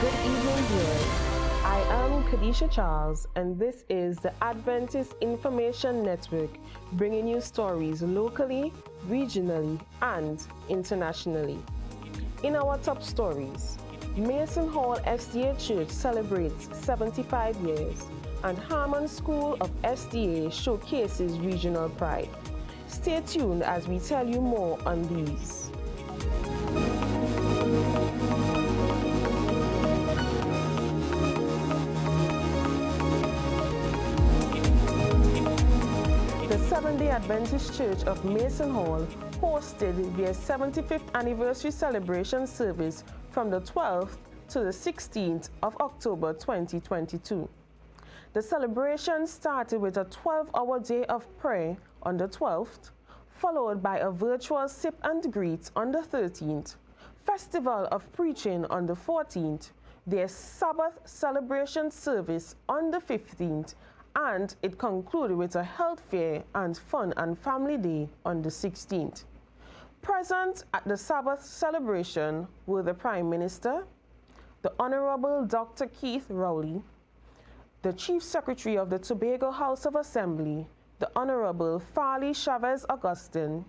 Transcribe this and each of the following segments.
Good evening, viewers. I am Kadisha Charles, and this is the Adventist Information Network, bringing you stories locally, regionally, and internationally. In our top stories, Mason Hall SDA Church celebrates 75 years, and Harman School of SDA showcases regional pride. Stay tuned as we tell you more on these. The Seventh-day Adventist Church of Mason Hall hosted their 75th anniversary celebration service from the 12th to the 16th of October 2022. The celebration started with a 12-hour day of prayer on the 12th, followed by a virtual sip and greet on the 13th, festival of preaching on the 14th, their Sabbath celebration service on the 15th, and it concluded with a health fair and fun and family day on the 16th. Present at the Sabbath celebration were the Prime Minister, the Honorable Dr. Keith Rowley, the Chief Secretary of the Tobago House of Assembly, the Honorable Farley Chavez Augustine,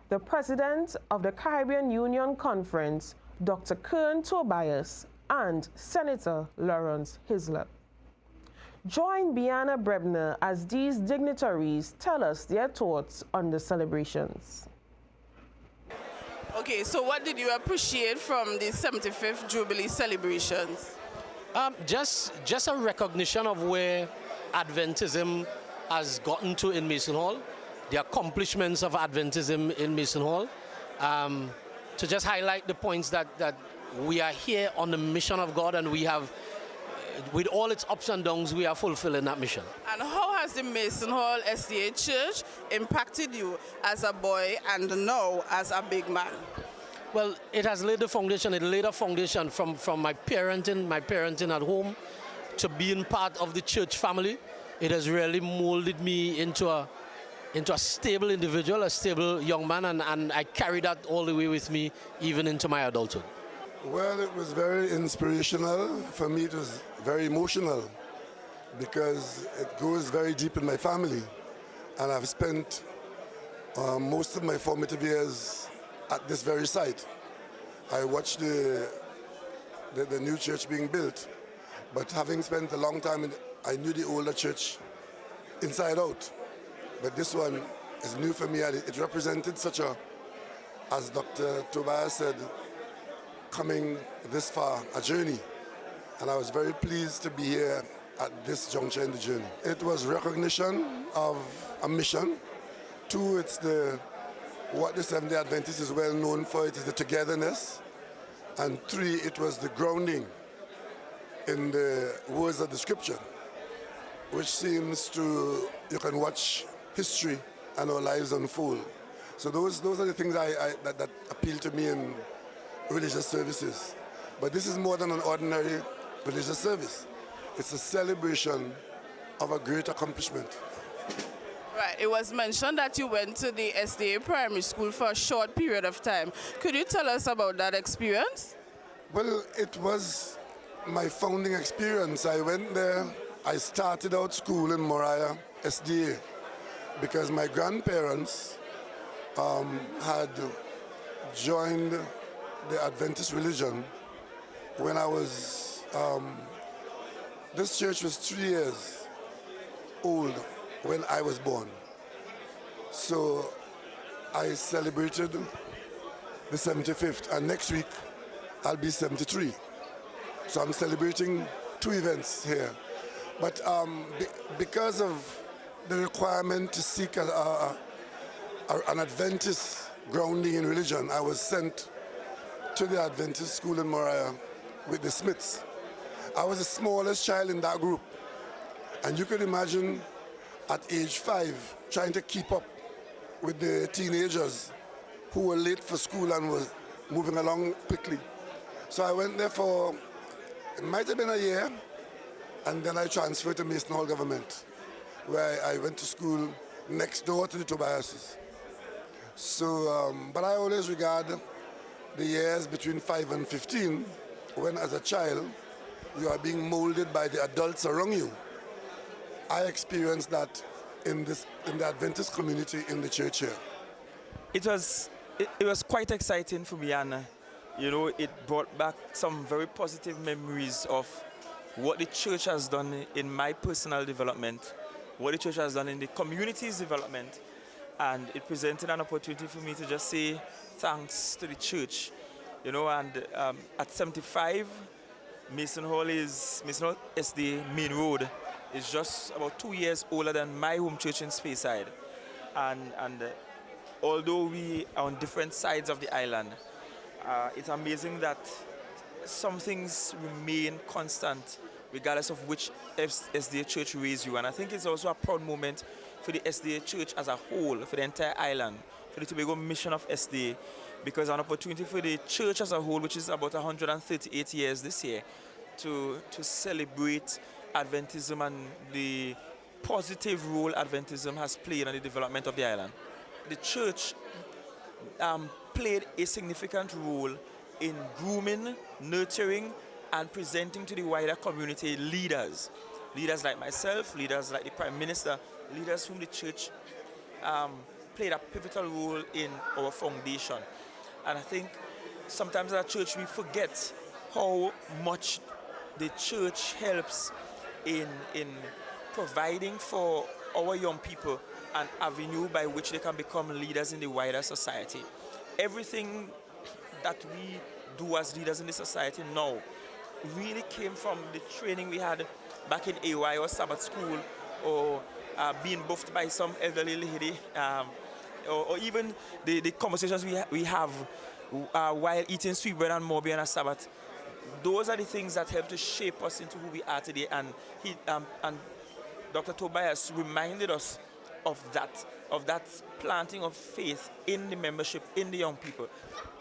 the President of the Caribbean Union Conference, Dr. Kern Tobias, and Senator Lawrence Hislop. Join Biana Brebner as these dignitaries tell us their thoughts on the celebrations. Okay, so what did you appreciate from the 75th Jubilee celebrations? Just a recognition of where Adventism has gotten to in Mason Hall, the accomplishments of Adventism in Mason Hall, to just highlight the points that we are here on the mission of God, and we have, with all its ups and downs, we are fulfilling that mission. And how has the Mason Hall SDA Church impacted you as a boy and now as a big man? Well, it has laid the foundation. It laid a foundation from my parenting at home to being part of the church family. It has really molded me into a stable individual, a stable young man, and I carry that all the way with me even into my adulthood. Well, it was very inspirational. For me, it was very emotional because it goes very deep in my family. And I've spent most of my formative years at this very site. I watched the new church being built, but having spent a long time, I knew the older church inside out. But this one is new for me, and it represented such a, as Dr. Tobias said, coming this far, a journey. And I was very pleased to be here at this juncture in the journey. It was recognition of a mission. Two, it's what the Seventh-day Adventist is well known for, it is the togetherness. And three, it was the grounding in the words of the scripture, which seems to, you can watch history and our lives unfold. So those are the things that appeal to me in religious services. But this is more than an ordinary religious service. It's a celebration of a great accomplishment. Right, it was mentioned that you went to the SDA primary school for a short period of time. Could you tell us about that experience? Well, it was my founding experience. I went there, I started out school in Moriah SDA because my grandparents had joined the Adventist religion when I was, this church was 3 years old when I was born. So I celebrated the 75th, and next week I'll be 73. So I'm celebrating two events here. But because of the requirement to seek an Adventist grounding in religion, I was sent to the Adventist school in Moriah with the Smiths. I was the smallest child in that group. And you could imagine at age 5, trying to keep up with the teenagers who were late for school and were moving along quickly. So I went there for, it might have been a year, and then I transferred to Mason Hall Government, where I went to school next door to the Tobiases. So, but I always regard the years between 5 and 15, when as a child, you are being molded by the adults around you. I experienced that in the Adventist community in the church here. It was quite exciting for me, and it brought back some very positive memories of what the church has done in my personal development, what the church has done in the community's development, and it presented an opportunity for me to just say thanks to the church. And at 75, Mason Hall SDA Main Road is just about 2 years older than my home church in Speyside. And although we are on different sides of the island, it's amazing that some things remain constant regardless of which SDA church raised you. And I think it's also a proud moment for the SDA church as a whole, for the entire island, for the Tobago mission of SDA, because an opportunity for the church as a whole, which is about 138 years this year, to celebrate Adventism and the positive role Adventism has played in the development of the island. The church played a significant role in grooming, nurturing, and presenting to the wider community leaders like myself, leaders like the Prime Minister, leaders whom the church played a pivotal role in our foundation. And I think sometimes at church we forget how much the church helps in providing for our young people an avenue by which they can become leaders in the wider society. Everything that we do as leaders in the society now really came from the training we had back in AY or Sabbath school, or being buffed by some elderly lady, or even the conversations we have while eating sweet bread and Moby on a Sabbath. Those are the things that help to shape us into who we are today. And Dr. Tobias reminded us of that planting of faith in the membership, in the young people.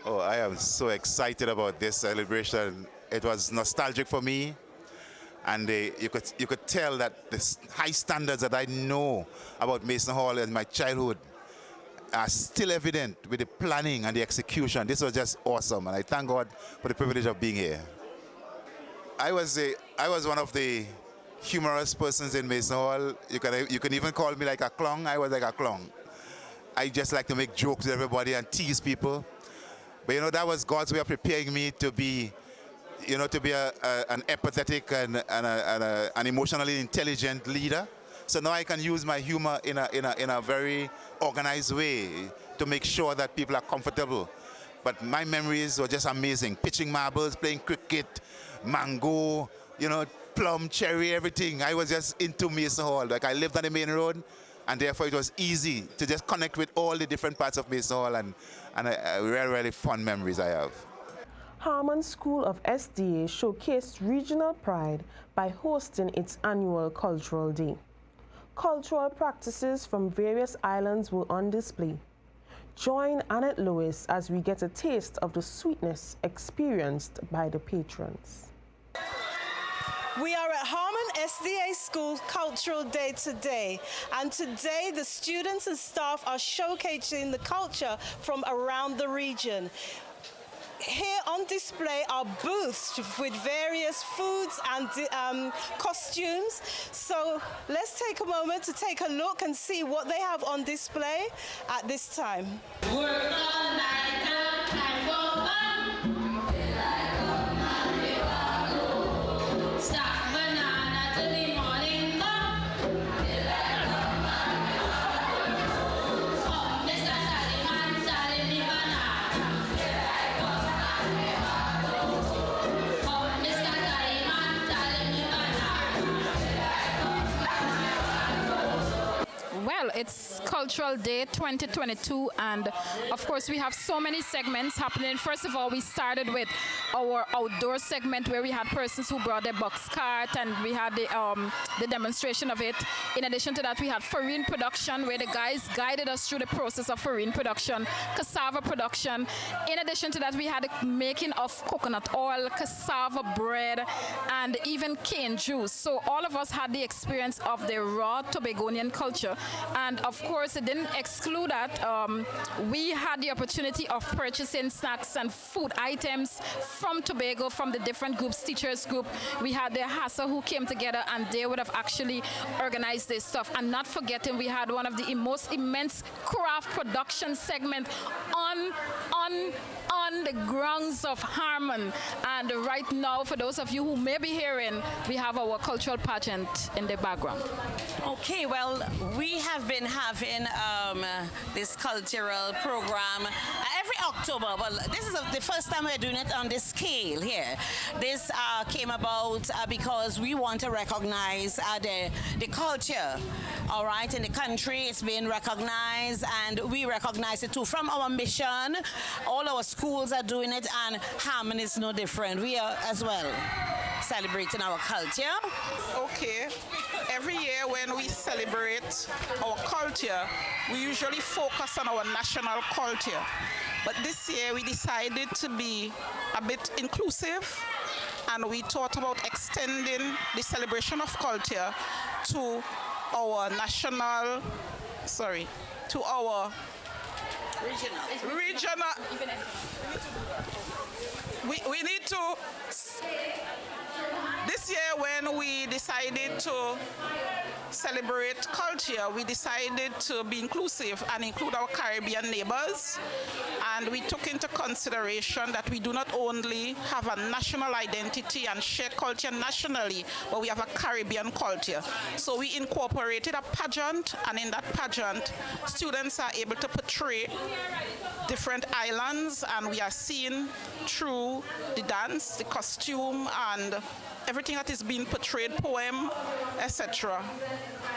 Oh, I am so excited about this celebration. It was nostalgic for me, and you could tell that the high standards that I know about Mason Hall in my childhood are still evident with the planning and the execution. This was just awesome, and I thank God for the privilege of being here. I was one of the humorous persons in Mason Hall. You can even call me like a clown. I was like a clown. I just like to make jokes with everybody and tease people. But that was God's way of preparing me to be, an empathetic and an emotionally intelligent leader. So now I can use my humor in a very organized way to make sure that people are comfortable. But my memories were just amazing. Pitching marbles, playing cricket, mango, plum, cherry, everything. I was just into Mason Hall. Like, I lived on the main road, and therefore it was easy to just connect with all the different parts of Mason Hall, and really, really fun memories I have. Harman School of SDA showcased regional pride by hosting its annual Cultural Day. Cultural practices from various islands were on display. Join Annette Lewis as we get a taste of the sweetness experienced by the patrons. We are at Harman SDA School Cultural Day today, and today the students and staff are showcasing the culture from around the region. Here on display are booths with various foods and costumes. So let's take a moment to take a look and see what they have on display at this time. Work all night, time for fun. Stack banana till the morning come. Oh, Mr. Sallyman, selling the banana. Well, it's Cultural Day 2022, and of course we have so many segments happening. First of all, we started with our outdoor segment where we had persons who brought their box cart, and we had the demonstration of it. In addition to that, we had farine production where the guys guided us through the process of farine production, cassava production. In addition to that, we had the making of coconut oil, cassava bread, and even cane juice. So all of us had the experience of the raw Tobagonian culture. And of course, it didn't exclude that. We had the opportunity of purchasing snacks and food items from Tobago, from the different groups, teachers group. We had the HASA who came together, and they would have actually organized this stuff. And not forgetting, we had one of the most immense craft production segment on the grounds of Harman. And right now, for those of you who may be hearing, we have our cultural pageant in the background. Okay, well, we have been having this cultural program every October. Well, this is the first time we're doing it on this scale here. This came about because we want to recognize the culture, all right, in the country. It's been recognized, and we recognize it too. From our mission, all our schools are doing it, and Harman is no different. We are as well celebrating our culture. Okay. Every year when we celebrate our culture, we usually focus on our national culture. But this year we decided to be a bit inclusive, and we thought about extending the celebration of culture to our regional. We need to. This year, when we decided to celebrate culture, we decided to be inclusive and include our Caribbean neighbors. And we took into consideration that we do not only have a national identity and share culture nationally, but we have a Caribbean culture. So we incorporated a pageant, and in that pageant, students are able to portray different islands, and we are seen through the dance, the costume, and everything that is being portrayed, poem, etc.,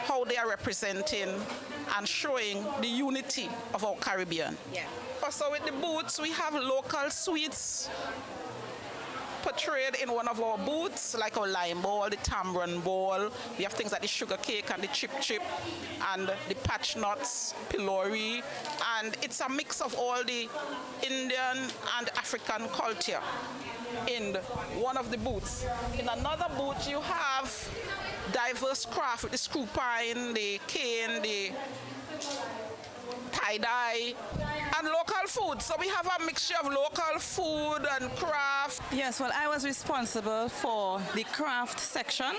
how they are representing and showing the unity of our Caribbean. Yeah. Also with the booths, we have local sweets portrayed in one of our booths, like our lime ball, the tamarind ball. We have things like the sugar cake and the chip and the patch nuts, pilori, and it's a mix of all the Indian and African culture in one of the booths. In another booth, you have diverse craft with the screw pine, the cane, the tie-dye, and local food. So we have a mixture of local food and craft. Yes, well, I was responsible for the craft section.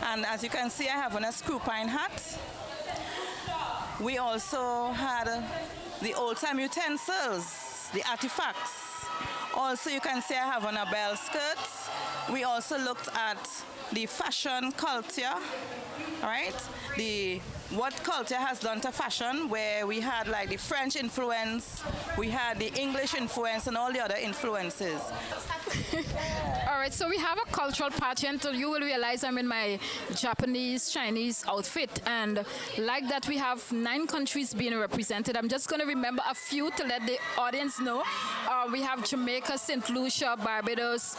And as you can see, I have on a screw pine hat. We also had the old-time utensils, the artifacts. Also, you can see I have on a bell skirt. We also looked at the fashion culture, right? What culture has done to fashion, where we had like the French influence, we had the English influence, and all the other influences. All right, so we have a cultural pageant. So you will realize I'm in my Japanese, Chinese outfit. And like that, we have 9 countries being represented. I'm just going to remember a few to let the audience know. We have Jamaica, St. Lucia, Barbados,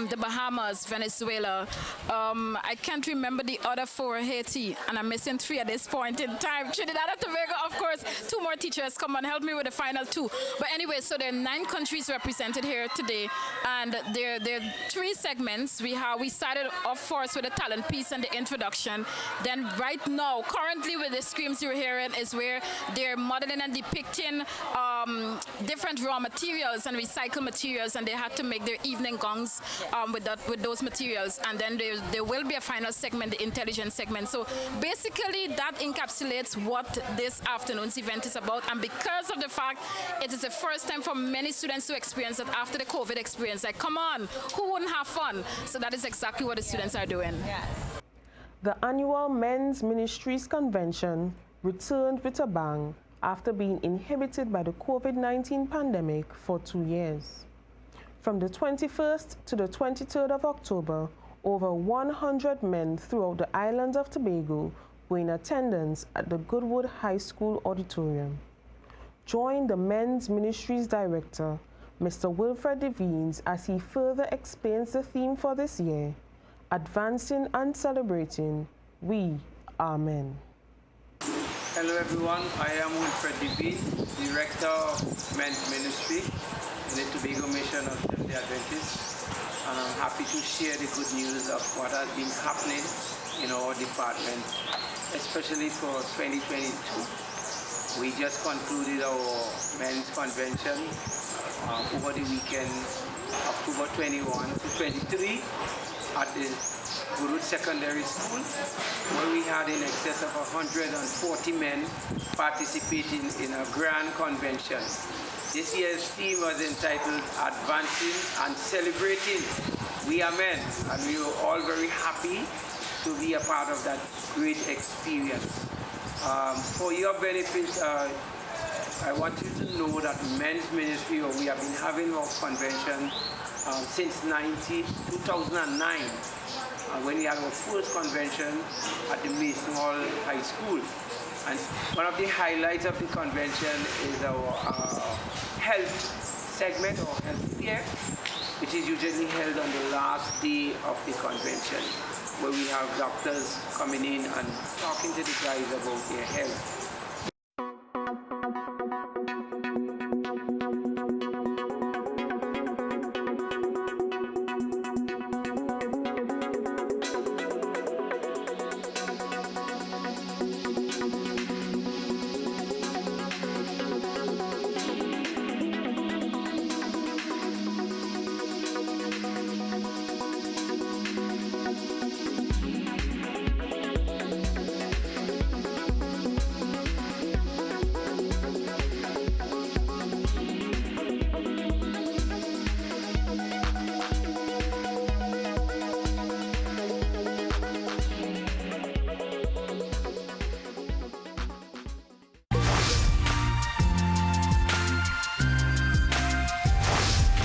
the Bahamas, Venezuela. I can't remember the other 4, Haiti, and I'm missing 3 at this point in time. Trinidad and Tobago, of course. 2 more teachers, come on, help me with the final 2. But anyway, so there are 9 countries represented here today, and there are 3 segments. We started off first with the talent piece and the introduction. Then right now, currently with the screams you're hearing is where they're modeling and depicting different raw materials and recycled materials, and they had to make their evening gongs with those materials. And then there will be a final segment, the intelligence segment. So basically that encapsulates what this afternoon's event is about. And because of the fact it is the first time for many students to experience it after the COVID experience, like, come on, who wouldn't have fun? So that is exactly what the students are doing. Yes. The annual Men's Ministries Convention returned with a bang after being inhibited by the COVID-19 pandemic for 2 years. From the 21st to the 23rd of October, over 100 men throughout the islands of Tobago were in attendance at the Goodwood High School auditorium. Join the Men's Ministries Director, Mr. Wilfred Devines, as he further explains the theme for this year, Advancing and Celebrating, We Are Men. Hello everyone, I am Wilfred Devines, Director of Men's Ministry in the Tobago Mission of the Adventist, and I'm happy to share the good news of what has been happening in our department especially for 2022. We just concluded our men's convention over the weekend, October 21 to 23, at the Guru Secondary School, where we had in excess of 140 men participating in a grand convention. This year's theme was entitled Advancing and Celebrating We Are Men, and we were all very happy to be a part of that great experience. For your benefit, I want you to know that men's ministry, or we have been having our convention since 2009, when we had our first convention at the Mason Hall High School. And one of the highlights of the convention is our health segment, or health fair, which is usually held on the last day of the convention, where we have doctors coming in and talking to the guys about their health.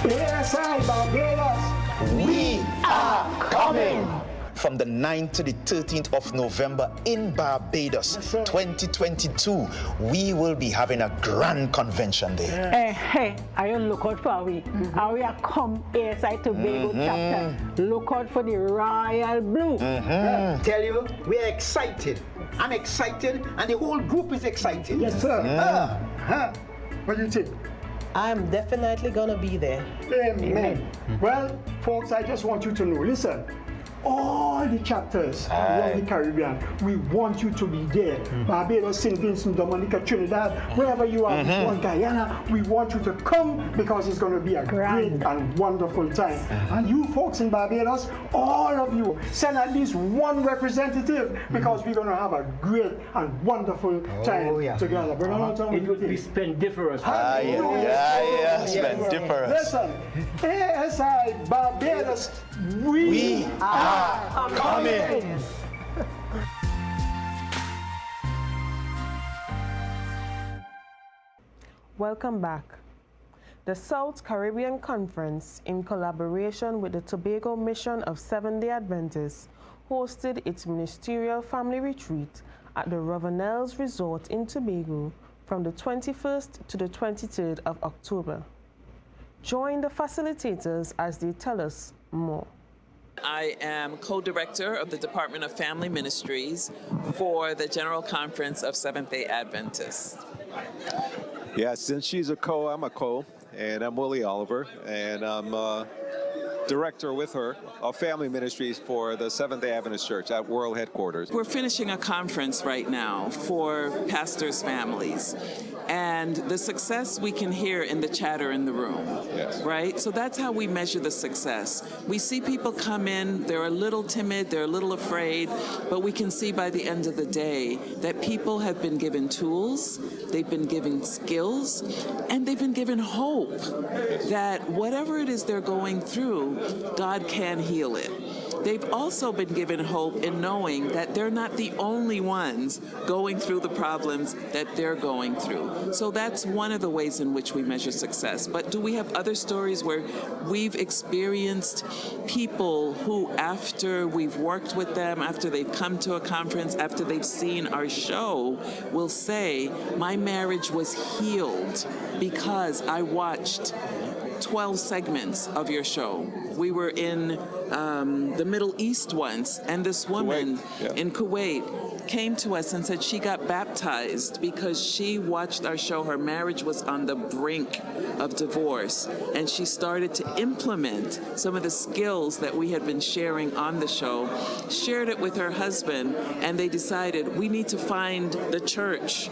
ASI Barbados, we are coming! From the 9th to the 13th of November in Barbados, 2022, we will be having a grand convention there. Hey, are you look out for we? Are we a come ASI Tobago chapter? Look out for the royal blue. Tell you, we're excited. I'm excited, and the whole group is excited. Yes, sir. What do you think? I'm definitely gonna be there. Amen. Well, folks, I just want you to know, listen, all the chapters around the Caribbean, we want you to be there. Barbados, St. Vincent, Dominica, Trinidad, wherever you are, Guyana, we want you to come because it's going to be a great and wonderful time. And you folks in Barbados, all of you, send at least one representative because we're going to have a great and wonderful time together. It would be splendiferous. Splendiferous. Listen, ASI Barbados, we are coming. Welcome back. The South Caribbean Conference, in collaboration with the Tobago Mission of Seventh-day Adventists, hosted its ministerial family retreat at the Ravenels Resort in Tobago from the 21st to the 23rd of October. Join the facilitators as they tell us more. I am co-director of the Department of Family Ministries for the General Conference of Seventh-day Adventists. Yeah, since she's a co, I'm a co, and I'm Willie Oliver, and I'm director with her of Family Ministries for the Seventh-day Adventist Church at World Headquarters. We're finishing a conference right now for pastors' families, and the success we can hear in the chatter in the room, right? So that's how we measure the success. We see people come in, they're a little timid, they're a little afraid, but we can see by the end of the day that people have been given tools, they've been given skills, and they've been given hope that whatever it is they're going through, God can heal it. They've also been given hope in knowing that they're not the only ones going through the problems that they're going through. So that's one of the ways in which we measure success. But do we have other stories where we've experienced people who, after we've worked with them, after they've come to a conference, after they've seen our show, will say, my marriage was healed because I watched 12 segments of your show. We were in the Middle East once, and this woman in Kuwait came to us and said she got baptized because she watched our show. Her marriage was on the brink of divorce, and she started to implement some of the skills that we had been sharing on the show, shared it with her husband, and they decided we need to find the church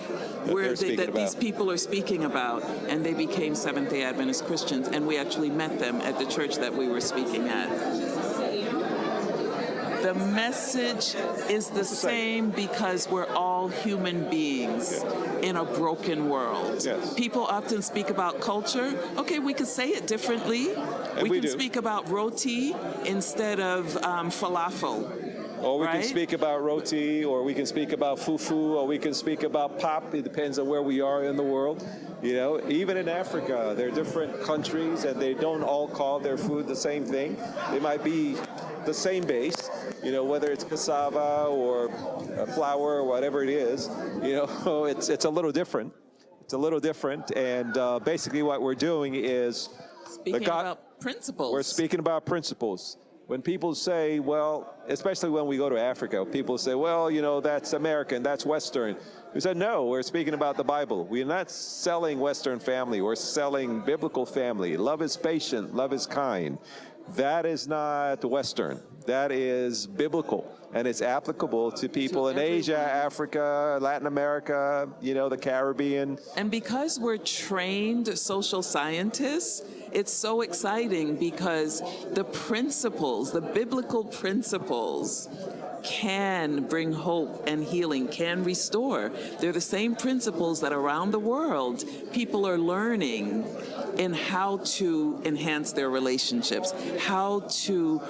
that these people are speaking about, and they became Seventh-day Adventist Christians, and we actually met them at the church that we were speaking at. The message is the same because we're all human beings in a broken world. People often speak about culture. Okay, we could say it differently. We can speak about roti instead of falafel. Or we can speak about roti, or we can speak about fufu, or we can speak about pop. It depends on where we are in the world. You know, even in Africa, there are different countries, and they don't all call their food the same thing. They might be the same base, you know, whether it's cassava or flour or whatever it is. You know, it's a little different. It's a little different, and basically what we're doing is speaking about principles. We're speaking about principles. When people say, well, especially when we go to Africa, people say, well, you know, that's American, that's Western. We said, no, we're speaking about the Bible. We're not selling Western family. We're selling biblical family. Love is patient. Love is kind. That is not Western. That is biblical. And it's applicable to people in Asia, Africa, Latin America, you know, the Caribbean. And because we're trained social scientists, it's so exciting because the principles, the biblical principles, can bring hope and healing, can restore. They're the same principles that around the world people are learning in how to enhance their relationships, how to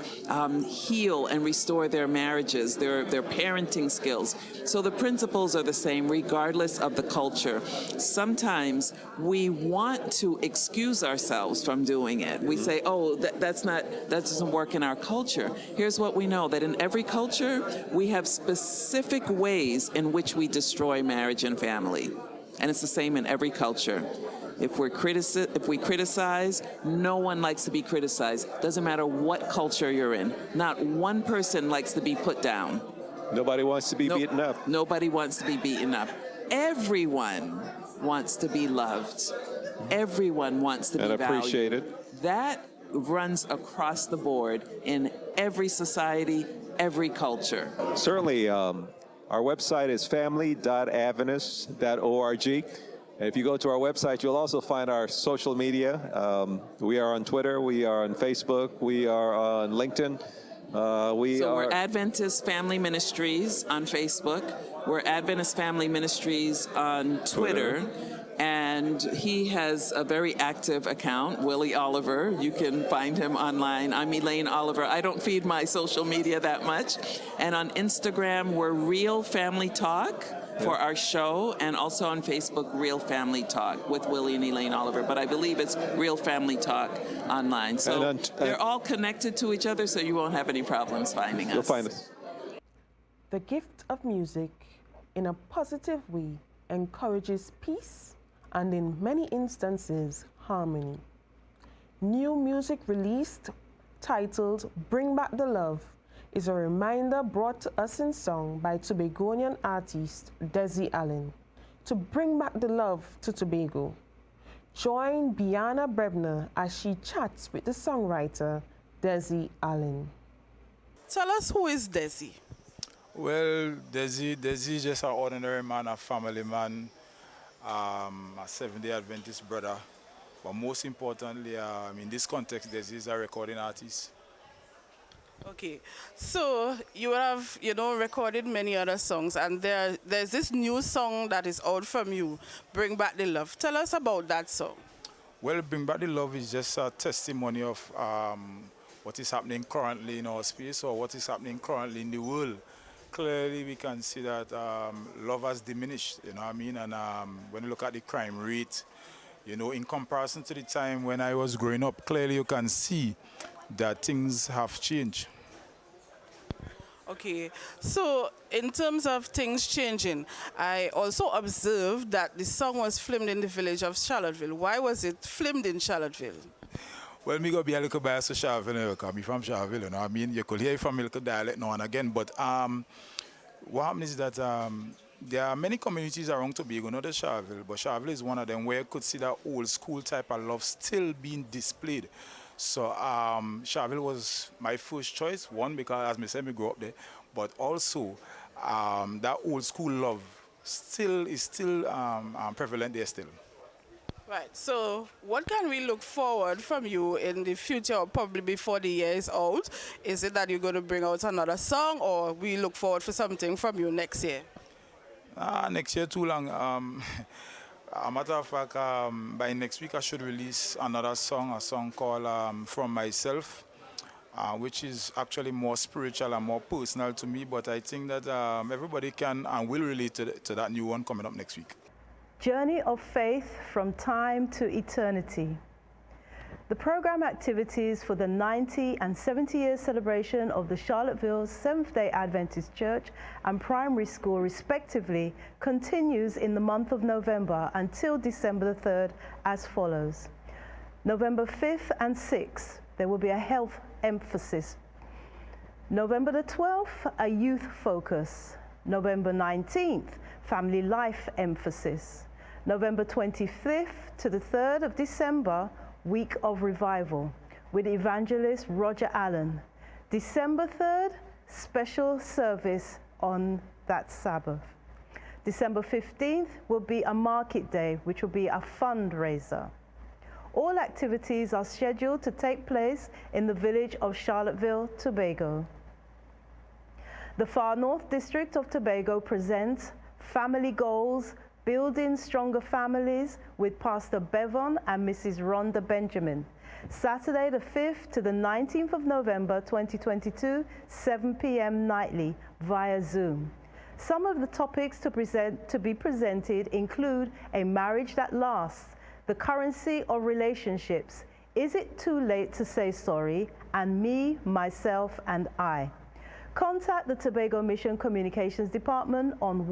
heal and restore their marriages, their parenting skills. So the principles are the same regardless of the culture. Sometimes we want to excuse ourselves from doing it. We say, oh, that doesn't work in our culture. Here's what we know, that in every culture, we have specific ways in which we destroy marriage and family. And it's the same in every culture. If we criticize, no one likes to be criticized. Doesn't matter what culture you're in. Not one person likes to be put down. Nobody wants to be beaten up. Nobody wants to be beaten up. Everyone wants to be loved. Everyone wants to be valued. And appreciated. That runs across the board in every society, every culture. Certainly, our website is family.adventist.org. And if you go to our website, you'll also find our social media. We are on Twitter, we are on Facebook, we are on LinkedIn. We're Adventist Family Ministries on Facebook. We're Adventist Family Ministries on Twitter. And he has a very active account, Willie Oliver. You can find him online. I'm Elaine Oliver. I don't feed my social media that much. And on Instagram, we're Real Family Talk for our show, and also on Facebook, Real Family Talk with Willie and Elaine Oliver. But I believe it's Real Family Talk online. So they're all connected to each other, so you won't have any problems finding us. You'll find us. The gift of music, in a positive way, encourages peace and, in many instances, harmony. New music released, titled Bring Back the Love, is a reminder brought to us in song by Tobagonian artist Desi Allen to bring back the love to Tobago. Join Biana Brebner as she chats with the songwriter Desi Allen. Tell us, who is Desi? Well, Desi is just an ordinary man, a family man, a Seventh-day Adventist brother. But most importantly, in this context, Desi is a recording artist. Okay, so you have, recorded many other songs, and there's this new song that is out from you, Bring Back the Love. Tell us about that song. Well, Bring Back the Love is just a testimony of what is happening currently in our space, or what is happening currently in the world. Clearly, we can see that love has diminished, you know what I mean? And when you look at the crime rate, in comparison to the time when I was growing up, clearly you can see that things have changed. Okay, so in terms of things changing, I also observed that the song was filmed in the village of Charlottesville. Why was it filmed in Charlottesville? Well, me go be a little biased to Charleville, because I'm from Charleville, you know. I mean, you could hear it from a little dialect now and again, but what happens is that there are many communities around Tobago, not just Charleville, but Charleville is one of them where you could see that old school type of love still being displayed. So Charleville was my first choice, one, because as I said, I grew up there, but also that old school love is still prevalent there still. Right, so what can we look forward from you in the future, or probably before the year is out? Is it that you're going to bring out another song, or we look forward for something from you next year? Next year too long. A matter of fact, by next week I should release another song, a song called From Myself, which is actually more spiritual and more personal to me, but I think that everybody can and will relate to that new one coming up next week. Journey of Faith from Time to Eternity. The program activities for the 90 and 70-year celebration of the Charlottesville Seventh-day Adventist Church and Primary School, respectively, continues in the month of November until December the 3rd as follows. November 5th and 6th, there will be a health emphasis. November the 12th, a youth focus. November 19th, family life emphasis. November 25th to the 3rd of December, Week of Revival with Evangelist Roger Allen. December 3rd, special service on that Sabbath. December 15th will be a market day, which will be a fundraiser. All activities are scheduled to take place in the village of Charlottesville, Tobago. The Far North District of Tobago presents Family Goals, Building Stronger Families with Pastor Bevan and Mrs. Rhonda Benjamin. Saturday the 5th to the 19th of November 2022, 7 p.m. nightly via Zoom. Some of the topics to be presented include a marriage that lasts, the currency of relationships, is it too late to say sorry, and me, myself, and I. Contact the Tobago Mission Communications Department on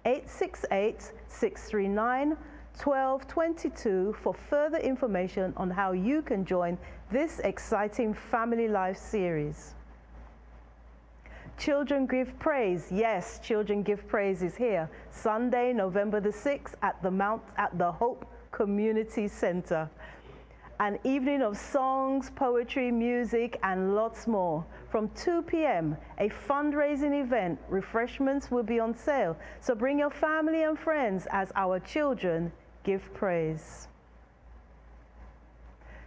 1-868-639-1222 for further information on how you can join this exciting Family Life series. Children Give Praise. Yes, Children Give Praise is here. Sunday, November the 6th at the Hope Community Center. An evening of songs, poetry, music, and lots more. From 2 p.m., a fundraising event. Refreshments will be on sale. So bring your family and friends as our children give praise.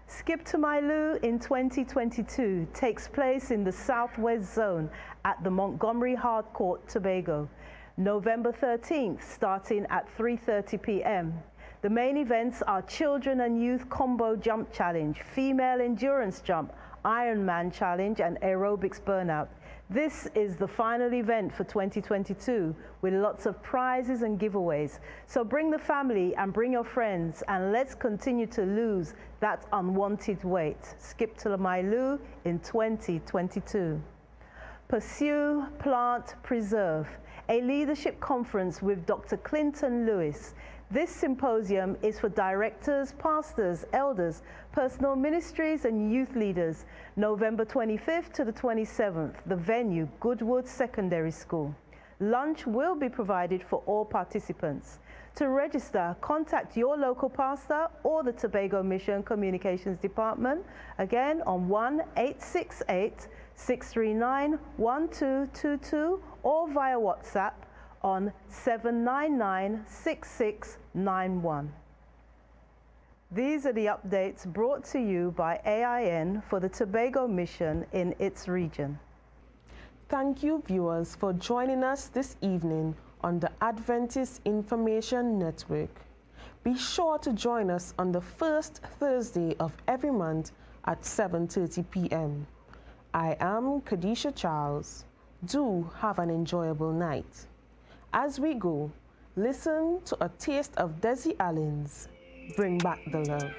Skip to My Lou in 2022 takes place in the Southwest Zone at the Montgomery Hardcourt, Tobago. November 13th, starting at 3:30 p.m. The main events are Children and Youth Combo Jump Challenge, Female Endurance Jump, Ironman Challenge, and Aerobics Burnout. This is the final event for 2022 with lots of prizes and giveaways. So bring the family and bring your friends, and let's continue to lose that unwanted weight. Skip to My Lou in 2022. Pursue, Plant, Preserve, a leadership conference with Dr. Clinton Lewis. This symposium is for directors, pastors, elders, personal ministries, and youth leaders. November 25th to the 27th, the venue, Goodwood Secondary School. Lunch will be provided for all participants. To register, contact your local pastor or the Tobago Mission Communications Department, again on 1-868-639-1222 or via WhatsApp on 799-6691. These are the updates brought to you by AIN for the Tobago Mission in its region. Thank you, viewers, for joining us this evening on the Adventist Information Network. Be sure to join us on the first Thursday of every month at 7:30 p.m. I am Kadisha Charles. Do have an enjoyable night. As we go, listen to a taste of Desi Allen's Bring Back the Love.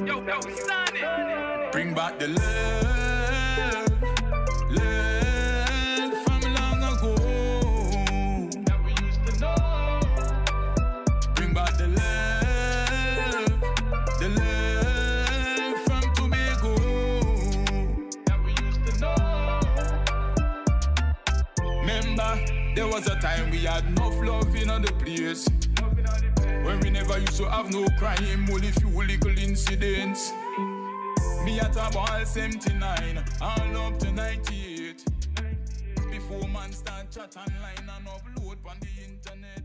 Yo, Sonny! Bring back the love, love from long ago that we used to know. Bring back the love from Tobago that we used to know. Remember, there was a time we had enough love in the place. When we never used to have no crime, only few little incidents. Me at about 79, all up to 98. Before man start chat online and upload on the internet.